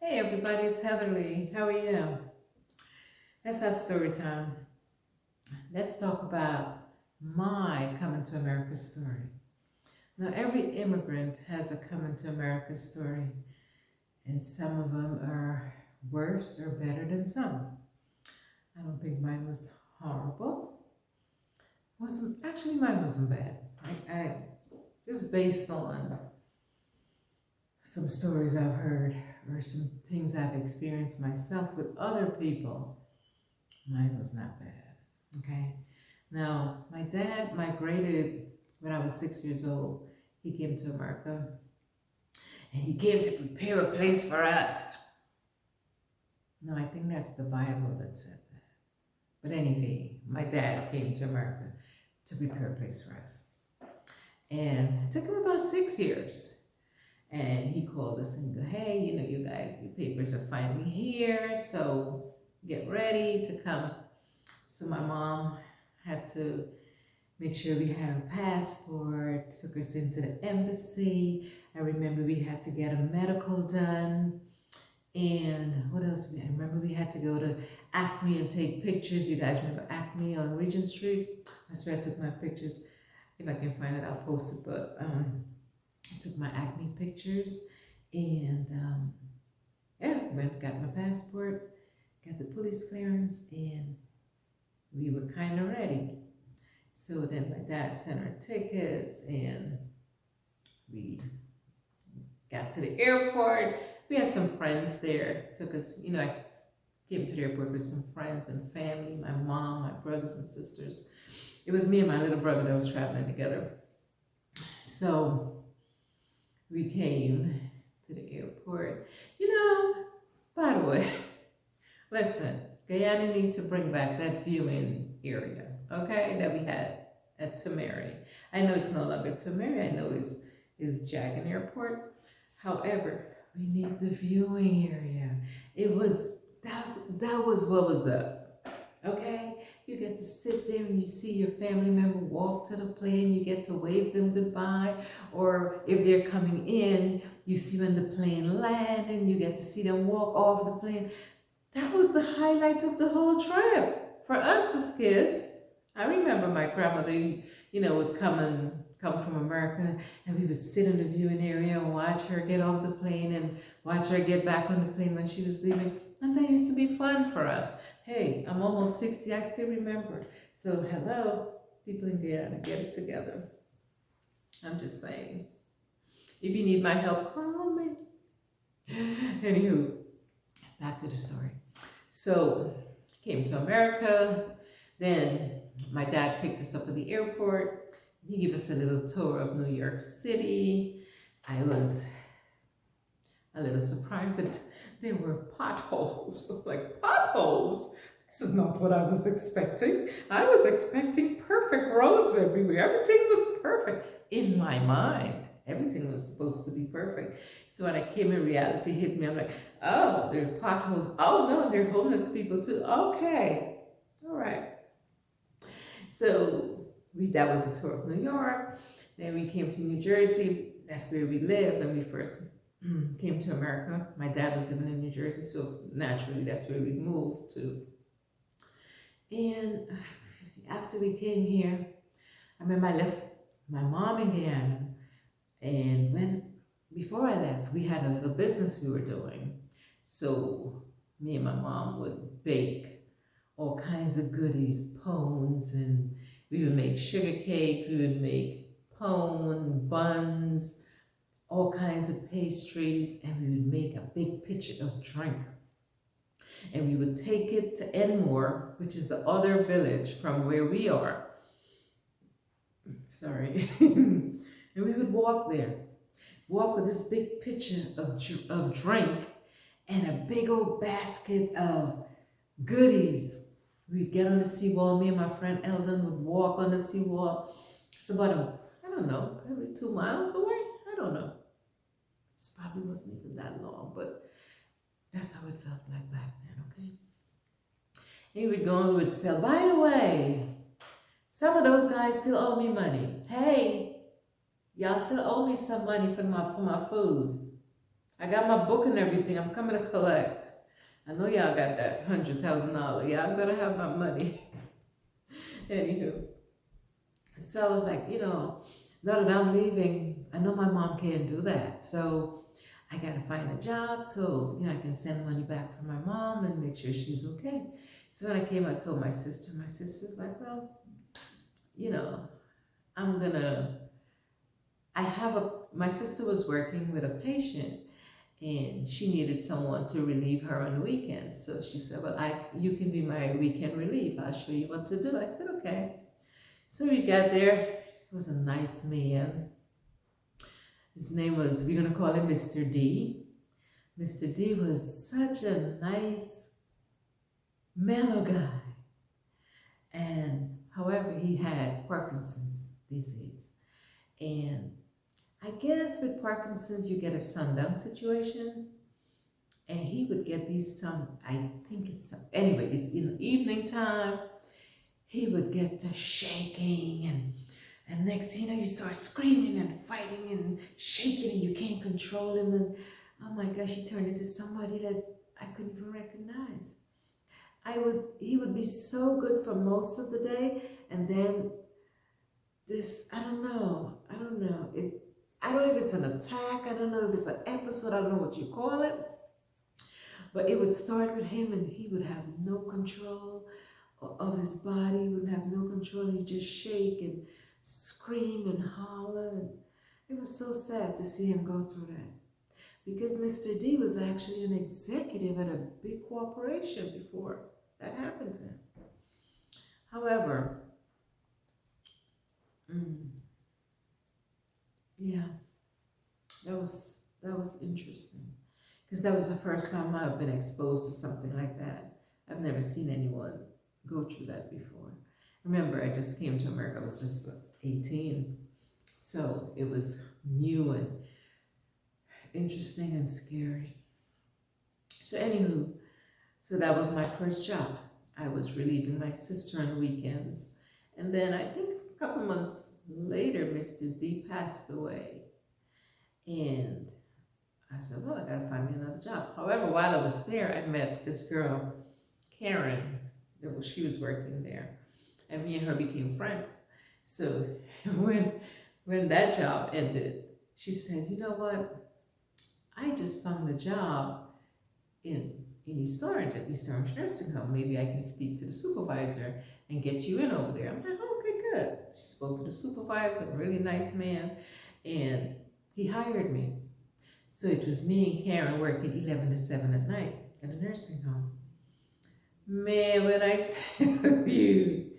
Hey everybody, it's Heatherly. How are you? Let's have story time. Let's talk about my coming to America story. Now, every immigrant has a coming to America story, and some of them are worse or better than some. I don't think mine was horrible. Wasn't actually mine wasn't bad. I just based on some stories I've heard or some things I've experienced myself with other people. Mine was not bad. Okay. Now, my dad migrated when I was 6 years old. He came to America and he came to prepare a place for us. No, I think that's the Bible that said that. But anyway, my dad came to America to prepare a place for us. And it took him about 6 years. And he called us and go, hey, you guys, your papers are finally here, so get ready to come. So my mom had to make sure we had a passport, took us into the embassy. I remember we had to get a medical done. And what else? I remember we had to go to Acme and take pictures. You guys remember Acme on Regent Street? That's where I took my pictures. If I can find it, I'll post it. But I took my Acme pictures and yeah, got my passport, got the police clearance, and we were kind of ready. So then my dad sent our tickets and we got to the airport. We had some friends there. Took us, I came to the airport with some friends and family, my mom, my brothers and sisters. It was me and my little brother that was traveling together. So we came to the airport. By the way, listen, Guyana needs to bring back that viewing area, okay, that we had at Tamari. I know it's no longer Tamari. I know it's Jagan Airport. However, we need the viewing area. That was what was up, okay? You get to sit there and you see your family member walk to the plane. You get to wave them goodbye. Or if they're coming in, you see when the plane lands and you get to see them walk off the plane. That was the highlight of the whole trip for us as kids. I remember my grandmother, would come from America, and we would sit in the viewing area and watch her get off the plane and watch her get back on the plane when she was leaving. And that used to be fun for us. Hey, I'm almost 60, I still remember. So hello, people in Guyana, get it together. I'm just saying. If you need my help, call me. Anywho, back to the story. So, came to America. Then my dad picked us up at the airport. He gave us a little tour of New York City. I was a little surprised that there were potholes. Like, potholes? This is not what I was expecting. I was expecting perfect roads everywhere. Everything was perfect in my mind. Everything was supposed to be perfect. So when I came in, reality hit me. I'm like, oh, there are potholes. Oh no, there are homeless people too. Okay, all right. So that was a tour of New York. Then we came to New Jersey. That's where we lived when we first came to America. My dad was living in New Jersey, so naturally that's where we moved to. And after we came here, I remember I left my mom in Guyana. And before I left, we had a little business we were doing. So me and my mom would bake all kinds of goodies, pones, and we would make sugar cake, we would make pone, buns, all kinds of pastries, and we would make a big pitcher of drink. And we would take it to Enmore, which is the other village from where we are. Sorry. And we would walk there. Walk with this big pitcher of drink and a big old basket of goodies. We'd get on the seawall. Me and my friend Eldon would walk on the seawall. It's about, probably 2 miles away. I don't know. It probably wasn't even that long, but that's how it felt like back then, okay? And we would go and we would sell. By the way, some of those guys still owe me money. Hey, y'all still owe me some money for my food. I got my book and everything. I'm coming to collect. I know y'all got that $100,000. Y'all better have my money. Anywho, so I was like, now that I'm leaving, I know my mom can't do that. So I got to find a job so, I can send money back for my mom and make sure she's okay. So when I came, I told my sister. My sister was like, well, you know, I'm gonna, my sister was working with a patient and she needed someone to relieve her on the weekends. So she said, well, you can be my weekend relief. I'll show you what to do. I said, okay. So we got there. It was a nice man. His name was, we're going to call him Mr. D. Mr. D was such a nice, mellow guy. And however, he had Parkinson's disease. And I guess with Parkinson's, you get a sundown situation. And he would get these anyway, it's in the evening time. He would get to shaking and next thing you know, you start screaming and fighting and shaking and you can't control him. And oh my gosh, he turned into somebody that I couldn't even recognize. He would be so good for most of the day. And then I don't know. I don't know if it's an attack. I don't know if it's an episode. I don't know what you call it. But it would start with him and he would have no control of his body. He would have no control. He'd just shake and scream and holler. And it was so sad to see him go through that. Because Mr. D was actually an executive at a big corporation before that happened to him. However, yeah, that was interesting. Because that was the first time I've been exposed to something like that. I've never seen anyone go through that before. Remember, I just came to America. I was just 18. So it was new and interesting and scary. So anywho, so that was my first job. I was relieving my sister on the weekends. And then I think a couple months later, Mr. D passed away. And I said, well, I gotta find me another job. However, while I was there, I met this girl, Karen. She was working there. And me and her became friends. So when that job ended, she said, you know what? I just found a job in East Orange, at East Orange Nursing Home. Maybe I can speak to the supervisor and get you in over there. I'm like, okay, good. She spoke to the supervisor, a really nice man, and he hired me. So it was me and Karen working 11 to 7 at night at a nursing home. Man, when I tell you,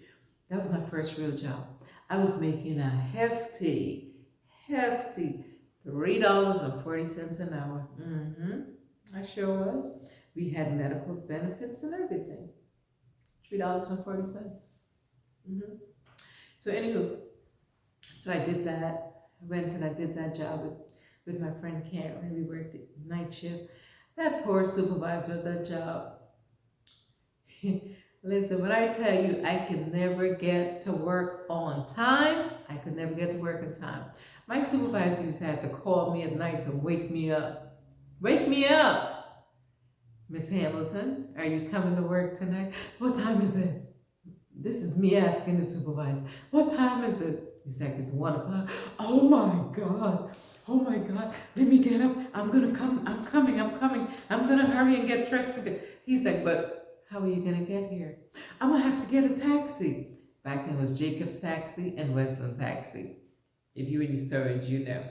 that was my first real job. I was making a hefty $3.40 an hour. I sure was. We had medical benefits and everything. $3.40. So anywho, so I did that. I went and I did that job with my friend Karen. We worked night shift. That poor supervisor at that job. Listen, when I tell you I could never get to work on time, I could never get to work on time. My supervisor used to have to call me at night to wake me up. Wake me up! Miss Hamilton, are you coming to work tonight? What time is it? This is me asking the supervisor. What time is it? He's like, it's 1 o'clock. Oh my God. Oh my God. Let me get up. I'm going to come. I'm coming. I'm going to hurry and get dressed. He's like, but how are you going to get here? I'm going to have to get a taxi. Back then it was Jacob's Taxi and Westland Taxi. If you're in East Orange, you know.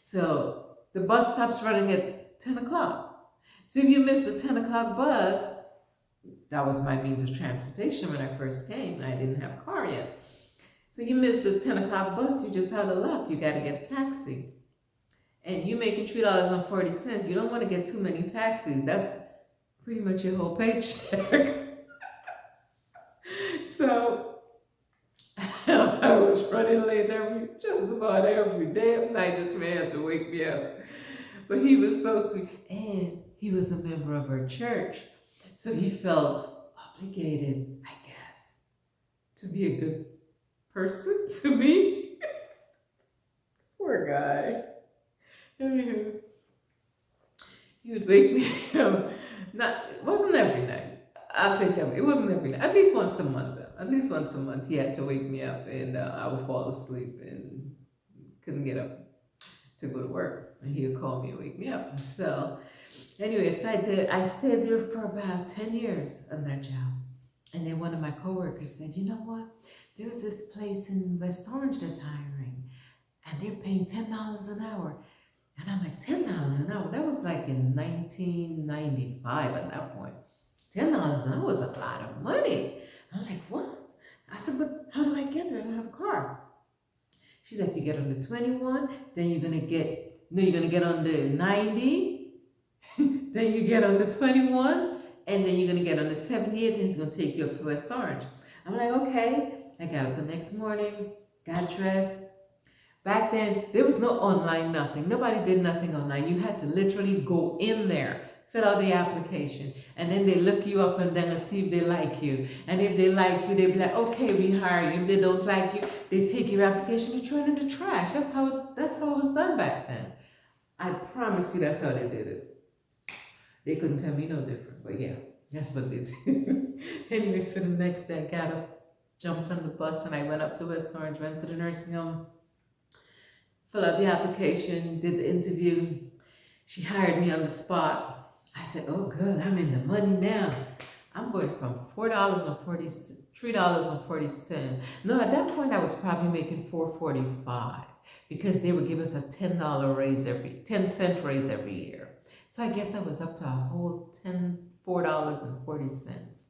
So the bus stops running at 10 o'clock. So if you missed the 10 o'clock bus, that was my means of transportation when I first came. I didn't have a car yet. So you missed the 10 o'clock bus, you just out of luck. You got to get a taxi. And you making $3.40. You don't want to get too many taxis. That's pretty much your whole paycheck. So I was running late just about every damn night. This man had to wake me up. But he was so sweet. And he was a member of our church. So he felt obligated, I guess, to be a good person to me. Poor guy. Anywho, He would wake me up. Not, it wasn't every night. I'll take that. It wasn't every night. At least once a month. Though. At least once a month, he had to wake me up, and I would fall asleep and couldn't get up to go to work. And he would call me and wake me up. So, anyways, I did. I stayed there for about 10 years on that job. And then one of my coworkers said, "You know what? There's this place in West Orange that's hiring, and they're paying $10 an hour." And I'm like, $10 an hour? That was like in 1995 at that point. $10 an hour was a lot of money. I'm like, what? I said, but how do I get there? I don't have a car. She's like, you get on the 21, then you're gonna get, no, you're gonna get on the 90, then you get on the 21, and then you're gonna get on the 78, and it's gonna take you up to West Orange. I'm like, okay. I got up the next morning, got dressed. Back then, there was no online nothing. Nobody did nothing online. You had to literally go in there, fill out the application, and then they look you up and then see if they like you. And if they like you, they'd be like, okay, we hire you. If they don't like you, they take your application and throw it in the trash. That's how it was done back then. I promise you that's how they did it. They couldn't tell me no different, but yeah, that's what they did. Anyway, so the next day I got up, jumped on the bus, and I went up to West Orange, went to the nursing home, filled out the application, did the interview. She hired me on the spot. I said, oh good, I'm in the money now. I'm going from $3.40. No, at that point I was probably making $4.45 because they would give us a $10 raise 10-cent raise every year. So I guess I was up to a whole $4.40.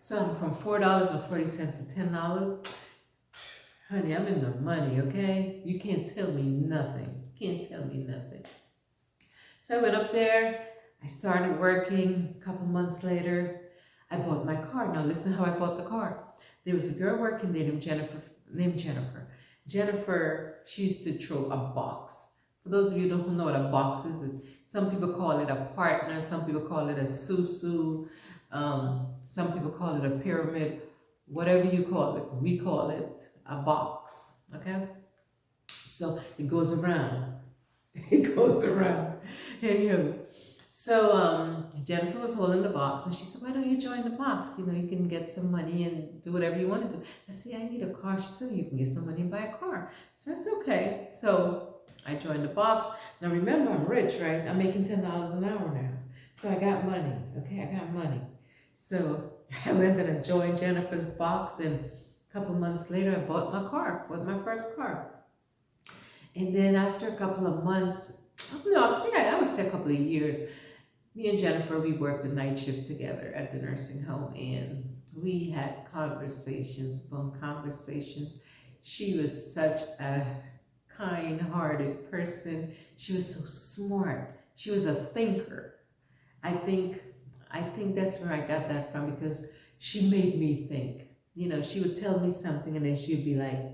So from $4.40 to $10. Honey, I'm in the money, okay? You can't tell me nothing. Can't tell me nothing. So I went up there. I started working. A couple months later, I bought my car. Now listen how I bought the car. There was a girl working there named Jennifer. Jennifer, she used to throw a box. For those of you who don't know what a box is, some people call it a partner. Some people call it a susu. Some people call it a pyramid. Whatever you call it, we call it a box, okay? So it goes around. It goes around. Anywho, so Jennifer was holding the box, and she said, why don't you join the box? You know, you can get some money and do whatever you want to do. I said, I need a car. She said, you can get some money and buy a car. So I said, okay. So I joined the box. Now remember, I'm rich, right? I'm making $10 an hour now. So I got money, okay? I got money. So I went and I joined Jennifer's box, and a couple months later, I bought my first car. And then after a couple of months, no, I would say a couple of years, me and Jennifer, we worked the night shift together at the nursing home, and we had conversations upon conversations. She was such a kind-hearted person. She was so smart. She was a thinker. I think that's where I got that from, because she made me think. You know, she would tell me something and then she'd be like,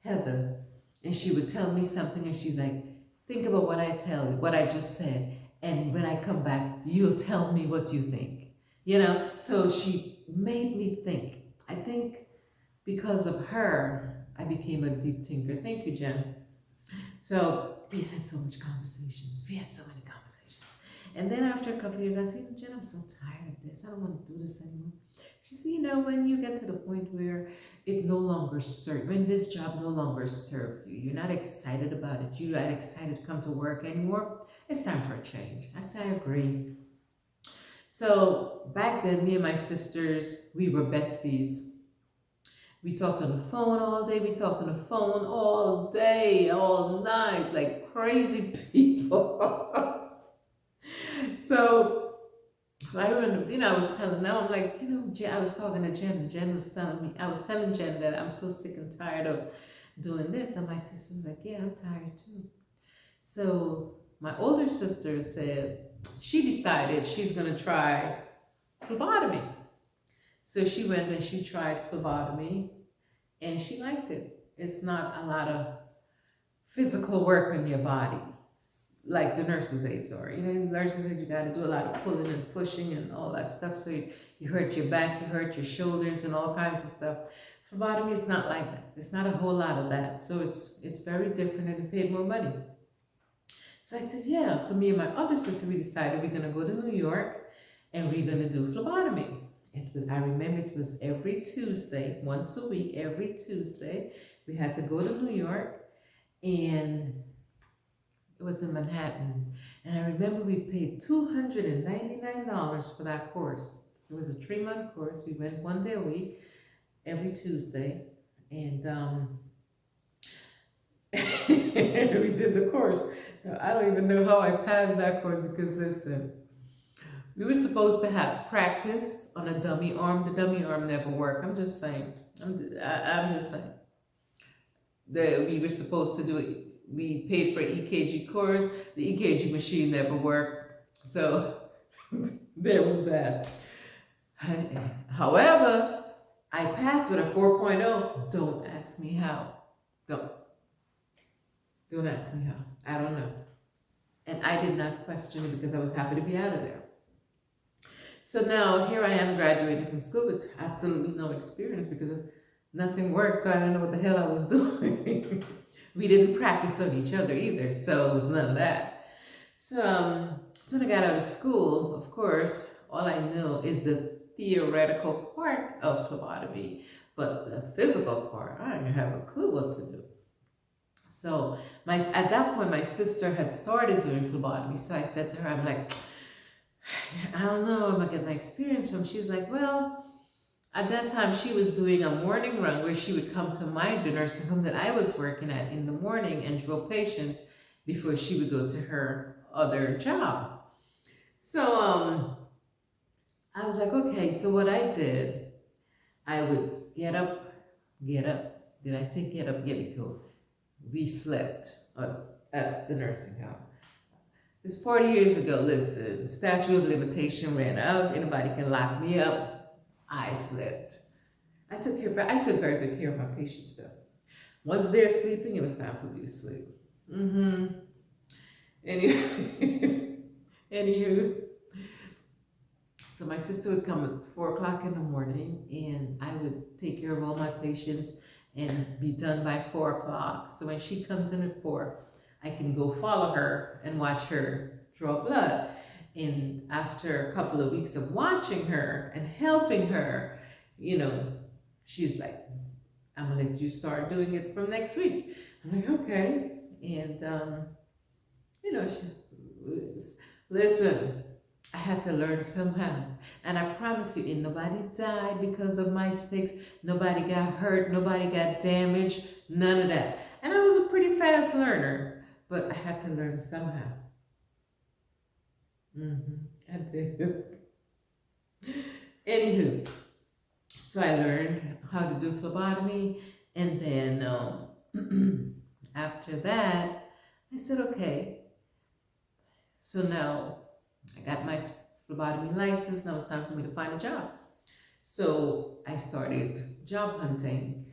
Heather, and she would tell me something and she's like, think about what I tell you, what I just said, and when I come back, you'll tell me what you think. You know, so she made me think. I think because of her, I became a deep thinker. Thank you, Jen. So we had so much conversations. We had so many conversations. And then after a couple of years, I said, Jen, I'm so tired of this. I don't want to do this anymore. She said, you know, when you get to the point where it no longer serves, when this job no longer serves you, you're not excited about it, you're not excited to come to work anymore, it's time for a change. I said, I agree. So back then, me and my sisters, we were besties. We talked on the phone all day. We talked on the phone all day, all night, like crazy people. So I remember, you know, I was telling, now I'm like, you know, I was talking to Jen, and Jen was telling me, I was telling Jen that I'm so sick and tired of doing this. And my sister was like, yeah, I'm tired too. So my older sister said, she decided she's going to try phlebotomy. So she went and she tried phlebotomy, and she liked it. It's not a lot of physical work on your body like the nurse's aides are. You know, in nurse's aides, you got to do a lot of pulling and pushing and all that stuff. So you hurt your back, you hurt your shoulders and all kinds of stuff. Phlebotomy is not like that. There's not a whole lot of that. So it's very different, and it paid more money. So I said, yeah. So me and my other sister, we decided we're going to go to New York and we're going to do phlebotomy. I remember it was every Tuesday, once a week, every Tuesday. We had to go to New York, and it was in Manhattan. And I remember we paid $299 for that course. It was a 3-month course. We went one day a week, every Tuesday. And we did the course. Now, I don't even know how I passed that course because, listen, we were supposed to have practice on a dummy arm. The dummy arm never worked. I'm just saying. I'm just saying. We were supposed to do it. We paid for EKG course. The EKG machine never worked. So there was that. However, I passed with a 4.0. Don't ask me how. Don't ask me how. I don't know. And I did not question it because I was happy to be out of there. So now here I am graduating from school with absolutely no experience because nothing worked. So I don't know what the hell I was doing. We didn't practice on each other either. So it was none of that. So when I got out of school, of course, all I know is the theoretical part of phlebotomy, but the physical part, I didn't have a clue what to do. So at that point, my sister had started doing phlebotomy. So I said to her, I'm like, I don't know, I'm gonna get my experience from. She's like, well, at that time she was doing a morning run where she would come to the nursing home that I was working at in the morning and draw patients before she would go to her other job. So I was like, okay. So what I did, I would get up. Did I say get up? Get me go. We slept at the nursing home. It's 40 years ago. Listen, statute of limitation ran out. Anybody can lock me up. I slept. I took very good care of my patients though. Once they're sleeping, it was time for me to sleep. Anywho, so my sister would come at 4 o'clock in the morning, and I would take care of all my patients and be done by 4 o'clock. So when she comes in at 4, I can go follow her and watch her draw blood. And after a couple of weeks of watching her and helping her, she's like, I'm gonna let you start doing it from next week. I'm like, okay. And, listen, I had to learn somehow. And I promise you, nobody died because of my sticks. Nobody got hurt. Nobody got damaged. None of that. And I was a pretty fast learner, but I had to learn somehow. I did. Anywho, so I learned how to do phlebotomy, and then after that, I said, okay. So now I got my phlebotomy license. Now it's time for me to find a job. So I started job hunting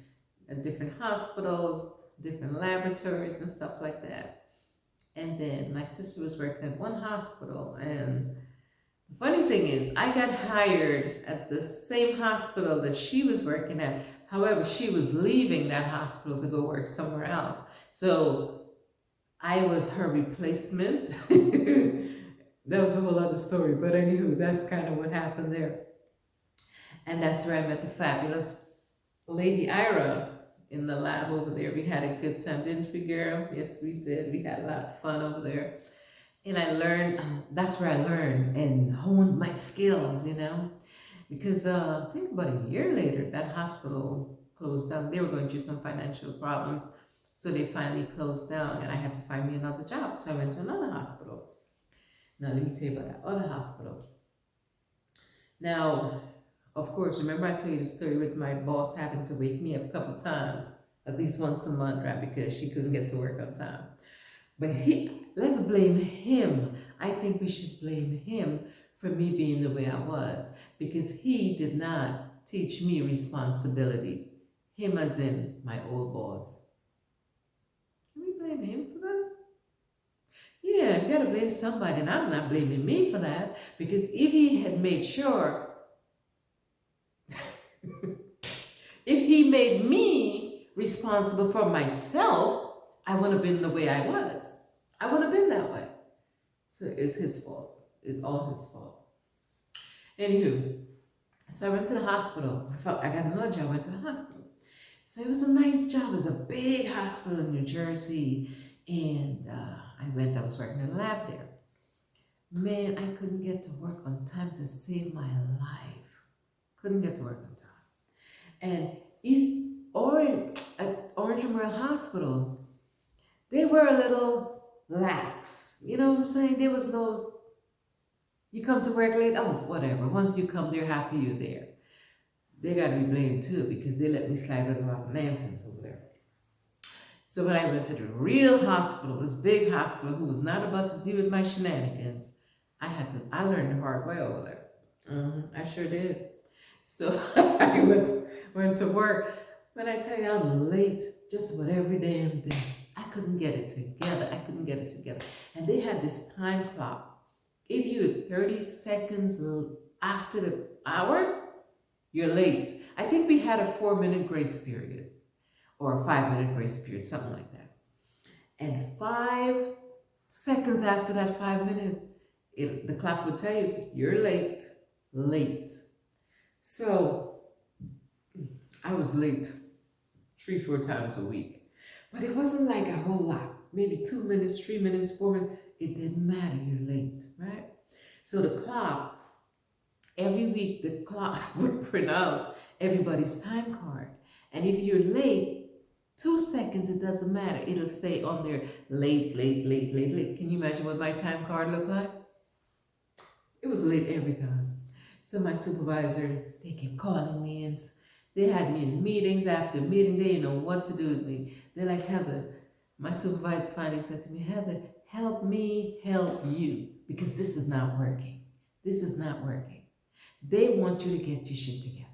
at different hospitals, different laboratories and stuff like that. And then my sister was working at one hospital, and the funny thing is I got hired at the same hospital that she was working at. However, she was leaving that hospital to go work somewhere else. So I was her replacement. That was a whole other story, but anywho, that's kind of what happened there. And that's where I met the fabulous Lady Ira in the lab over there. We had a good time, didn't we, girl? Yes, we did. We had a lot of fun over there. And I learned, that's where I learned and honed my skills, because I think about a year later, that hospital closed down. They were going through some financial problems, so they finally closed down, and I had to find me another job. So I went to another hospital. Now, let me tell you about that other hospital. Now, of course, remember I told you the story with my boss having to wake me up a couple times, at least once a month, right? Because she couldn't get to work on time. But let's blame him. I think we should blame him for me being the way I was, because he did not teach me responsibility. Him as in my old boss. Can we blame him for that? Yeah, you gotta blame somebody, and I'm not blaming me for that, because if he had made sure, if he made me responsible for myself, I wouldn't have been the way I was. I wouldn't have been that way. So it's his fault. It's all his fault. Anywho, so I went to the hospital. I got another job. I went to the hospital. So it was a nice job. It was a big hospital in New Jersey. And I went, I was working in a lab there. Man, I couldn't get to work on time to save my life. Couldn't get to work on time. And East Orange, at Orange Memorial Hospital, they were a little lax. You know what I'm saying? There was no, you come to work late, oh, whatever. Once you come, they're happy you're there. They got to be blamed too because they let me slide with a lot of nonsense over there. So when I went to the real hospital, this big hospital who was not about to deal with my shenanigans, I learned the hard way over there. I sure did. So I went to work. When I tell you I'm late just about every damn day, I couldn't get it together. And they had this time clock. If you're 30 seconds after the hour, you're late. I think we had a 4-minute grace period or a 5-minute grace period, something like that. And 5 seconds after that 5 minutes, the clock would tell you, you're late. So I was late 3-4 times a week. But it wasn't like a whole lot. Maybe 2 minutes, 3 minutes, 4 minutes. It didn't matter, you're late, right? So the clock, every week the clock would print out everybody's time card. And if you're late, 2 seconds, it doesn't matter. It'll say on there, late. Can you imagine what my time card looked like? It was late every time. So my supervisor, they kept calling me and they had me in meetings after meeting. They didn't know what to do with me. They're like, Heather, my supervisor finally said to me, Heather, help me help you because this is not working. This is not working. They want you to get your shit together.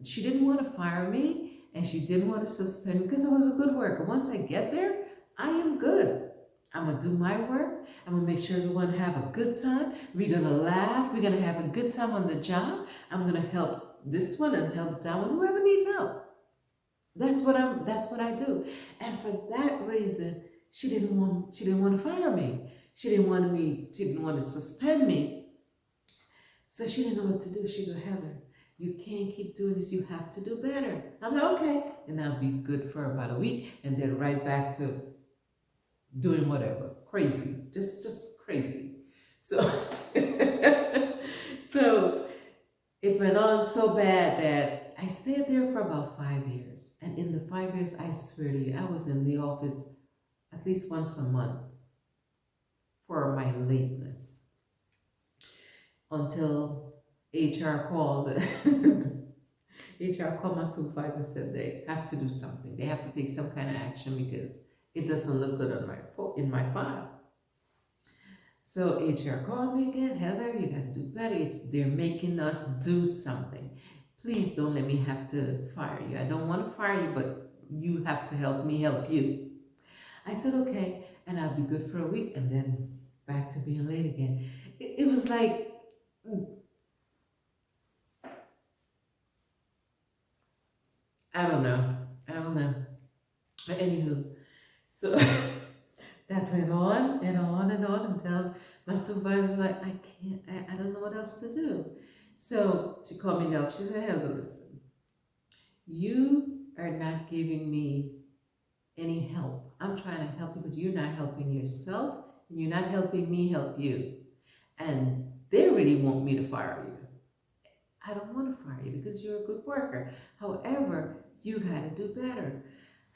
She didn't want to fire me and she didn't want to suspend me because I was a good worker. Once I get there, I am good. I'm going to do my work. I'm going to make sure everyone have a good time. We're going to laugh. We're going to have a good time on the job. I'm going to help this one and help that one, whoever needs help. That's what I do. And for that reason, she didn't want to fire me. She didn't want to suspend me. So she didn't know what to do. She go, Heather, you can't keep doing this. You have to do better. I'm like, okay. And I'll be good for about a week and then right back to doing whatever. Crazy. Just crazy. So, so it went on so bad that I stayed there for about 5 years. And in the 5 years, I swear to you, I was in the office at least once a month for my lateness. Until HR called my supervisor and said they have to do something. They have to take some kind of action because it doesn't look good on in my file. So HR called me again, Heather, you got to do better. They're making us do something. Please don't let me have to fire you. I don't want to fire you, but you have to help me help you. I said, okay, and I'll be good for a week and then back to being late again. It was like, I don't know. But anywho, so that went on and on and on until my supervisor's like, I don't know what else to do. So she called me up. She said, Heather, listen, you are not giving me any help. I'm trying to help you, but you're not helping yourself, and you're not helping me help you. And they really want me to fire you. I don't want to fire you because you're a good worker. However, you got to do better.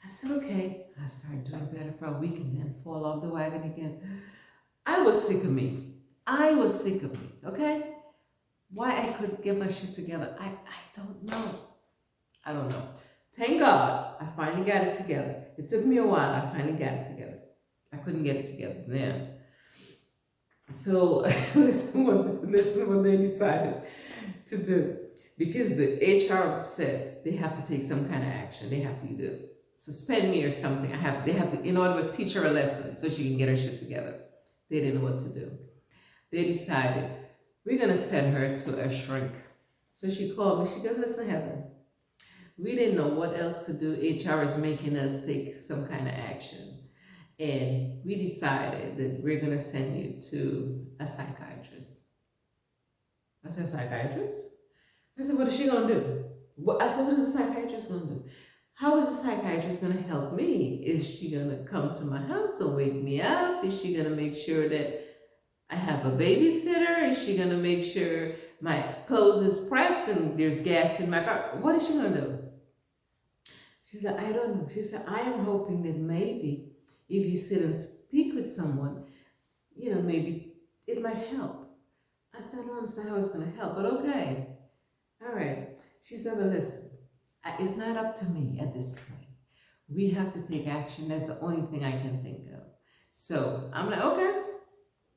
I said, okay. I started doing better for a week and then fall off the wagon again. I was sick of me. Okay? Why I couldn't get my shit together, I don't know. I don't know. Thank God, I finally got it together. It took me a while. I finally got it together. I couldn't get it together then. So listen what they decided to do. Because the HR said they have to take some kind of action. They have to either suspend me or something. They have to, in order to teach her a lesson so she can get her shit together. They didn't know what to do. They decided, we're going to send her to a shrink. So she called me. She goes, listen, Heather, we didn't know what else to do. HR is making us take some kind of action. And we decided that we're going to send you to a psychiatrist. I said, psychiatrist? I said, what is she going to do? I said, what is the psychiatrist going to do? How is the psychiatrist going to help me? Is she going to come to my house and wake me up? Is she going to make sure that I have a babysitter? Is she going to make sure my clothes is pressed and there's gas in my car? What is she going to do? She said, I don't know. She said, I am hoping that maybe if you sit and speak with someone, maybe it might help. I said, I don't understand how it's going to help, but okay. All right. She said, well, listen, it's not up to me at this point. We have to take action. That's the only thing I can think of. So I'm like, okay,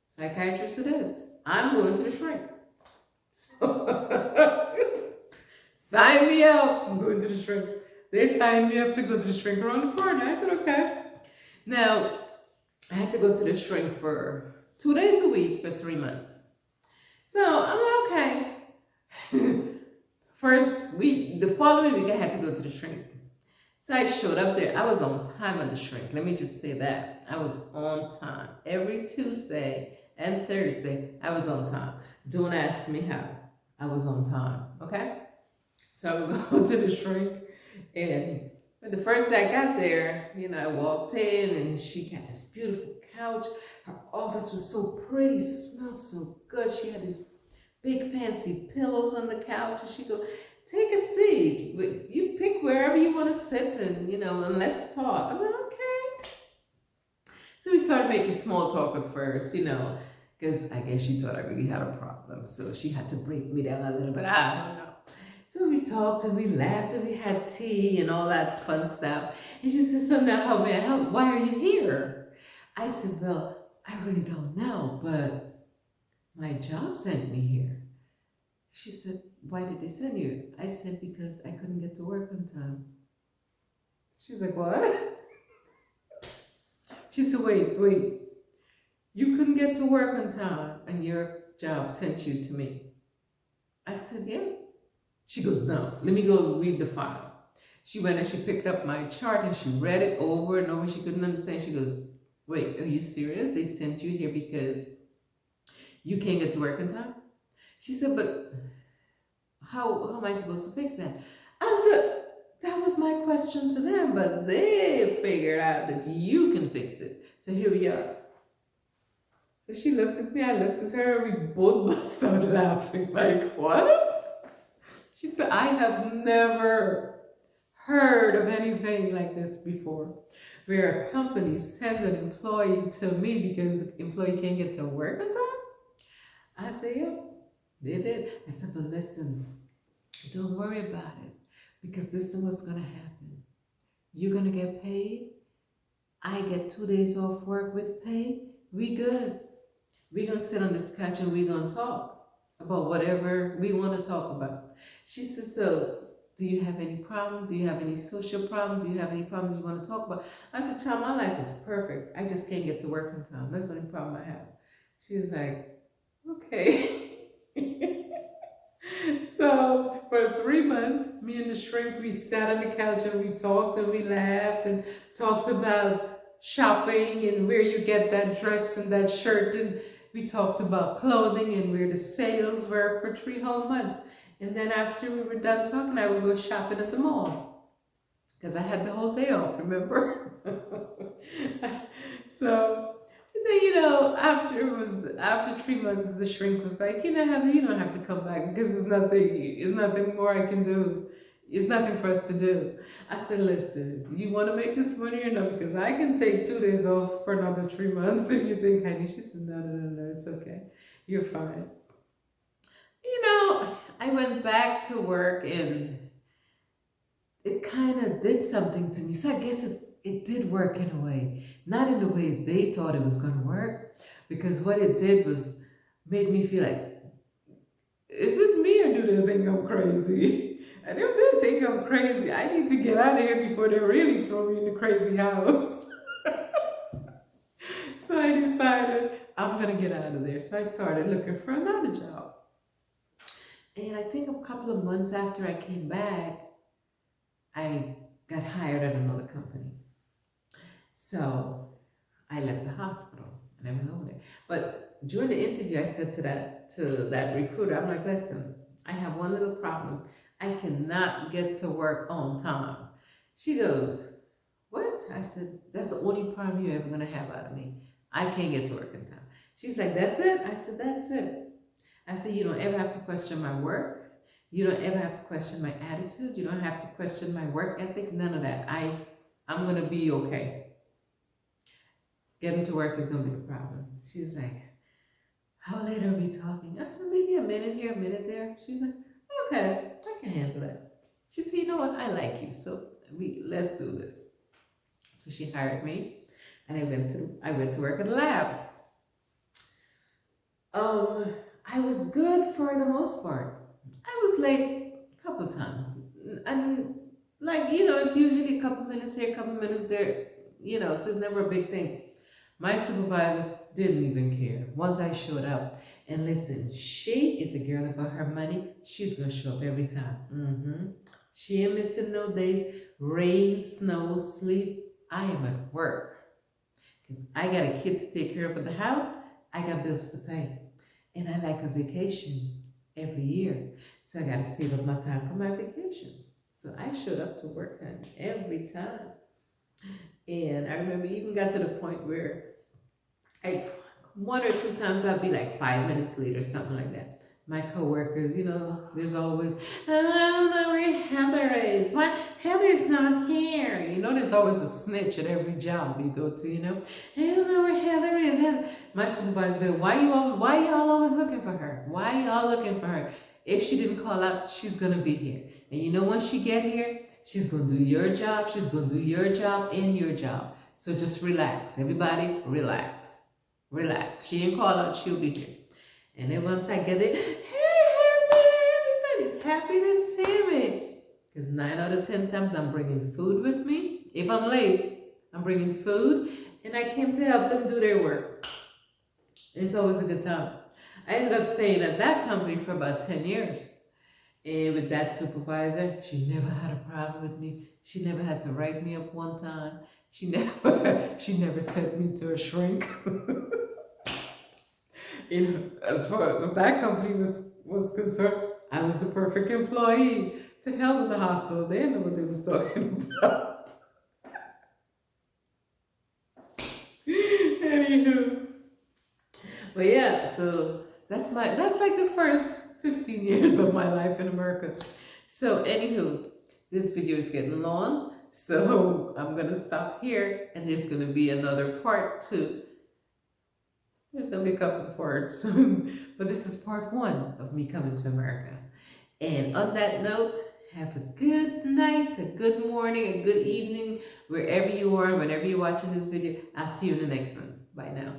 psychiatrist it is. I'm going to the shrink. So sign me up. I'm going to the shrink. They signed me up to go to the shrink around the corner. I said, okay. Now, I had to go to the shrink for 2 days a week for 3 months. So I'm like, okay. First week, the following week, I had to go to the shrink. So I showed up there. I was on time at the shrink. Let me just say that. I was on time. Every Tuesday and Thursday, I was on time. Don't ask me how. I was on time, okay? So I would go to the shrink. And the first day I got there, I walked in and she had this beautiful couch. Her office was so pretty, smelled so good. She had these big fancy pillows on the couch, and she go, take a seat. You pick wherever you want to sit, and let's talk. I'm like, okay. So we started making small talk at first, because I guess she thought I really had a problem. So she had to break me down a little bit. I don't know. So we talked and we laughed and we had tea and all that fun stuff. And she said, so now how may I help? Why are you here? I said, well, I really don't know, but my job sent me here. She said, why did they send you? I said, because I couldn't get to work on time. She's like, what? She said, wait. You couldn't get to work on time and your job sent you to me. I said, yeah. She goes, no, let me go read the file. She went and she picked up my chart and she read it over and over. She couldn't understand. She goes, wait, are you serious? They sent you here because you can't get to work on time? She said, but how am I supposed to fix that? I said, that was my question to them, but they figured out that you can fix it. So here we are. So she looked at me, I looked at her, we both burst out laughing. Like, what? She said, I have never heard of anything like this before, where a company sends an employee to me because the employee can't get to work on time. I said, yeah, they did. I said, but listen, don't worry about it, because this is what's going to happen. You're going to get paid. I get 2 days off work with pay. We good. We're going to sit on this couch and we're going to talk about whatever we want to talk about. She said, so do you have any problems? Do you have any social problems? Do you have any problems you want to talk about? I said, child, my life is perfect. I just can't get to work on time. That's the only problem I have. She was like, okay. So for 3 months, me and the shrink, we sat on the couch and we talked and we laughed and talked about shopping and where you get that dress and that shirt, and we talked about clothing and where the sales were for 3 whole months. And then after we were done talking, I would go shopping at the mall because I had the whole day off, remember? So, and then, after 3 months, the shrink was like, Heather, you don't have to come back because there's nothing more I can do. It's nothing for us to do. I said, listen, you want to make this money or not? Because I can take 2 days off for another 3 months if you think I need. She said, no, it's okay. You're fine. I went back to work and it kind of did something to me. So I guess it did work in a way. Not in the way they thought it was going to work. Because what it did was made me feel like, is it me or do they think I'm crazy? And if they think I'm crazy, I need to get out of here before they really throw me in the crazy house. So I decided I'm going to get out of there. So I started looking for another job. And I think a couple of months after I came back, I got hired at another company. So I left the hospital and I went over there. But during the interview, I said to that recruiter, I'm like, listen, I have one little problem. I cannot get to work on time. She goes, what? I said, that's the only problem you're ever gonna have out of me. I can't get to work in time. She's like, that's it? I said, that's it. I said, you don't ever have to question my work. You don't ever have to question my attitude. You don't have to question my work ethic. None of that. I'm gonna be okay. Getting to work is gonna be the problem. She's like, how late are we talking? I said, maybe a minute here, a minute there. She's like, okay, I can handle that. She said, you know what? I like you, so let's do this. So she hired me, and I went to work at a lab. I was good for the most part. I was late a couple times, and it's usually a couple minutes here, a couple minutes there. So it's never a big thing. My supervisor didn't even care. Once I showed up, and listen, she is a girl about her money. She's gonna show up every time. She ain't missing no days. Rain, snow, sleet. I am at work because I got a kid to take care of at the house. I got bills to pay, and I like a vacation every year, so I got to save up my time for my vacation. So I showed up to work on every time, and I remember even got to the point where one or two times I'd be like 5 minutes late or something like that. My coworkers, there's always, I don't know where Heather is. Why Heather's not here? There's always a snitch at every job you go to. I don't know where Heather is. My supervisor be like, why y'all always looking for her? Why y'all looking for her? If she didn't call out, she's gonna be here. And when she get here, she's gonna do your job. She's gonna do your job and your job. So just relax, everybody. Relax. She ain't call out. She'll be here. And then once I get there, hey, Heather, everybody's happy to see me. Because 9 out of 10 times I'm bringing food with me. If I'm late, I'm bringing food. And I came to help them do their work. It's always a good time. I ended up staying at that company for about 10 years. And with that supervisor, she never had a problem with me. She never had to write me up one time. She never sent me to a shrink. As far as that company was concerned, I was the perfect employee. To hell with the hospital. They didn't know what they was talking about. Anywho. But yeah, so that's like the first 15 years of my life in America. So anywho, this video is getting long. So I'm gonna stop here, and there's gonna be another part 2. There's gonna be a couple parts, but this is part 1 of me coming to America. And on that note, have a good night, a good morning, a good evening, wherever you are, whenever you're watching this video. I'll see you in the next one. Bye now.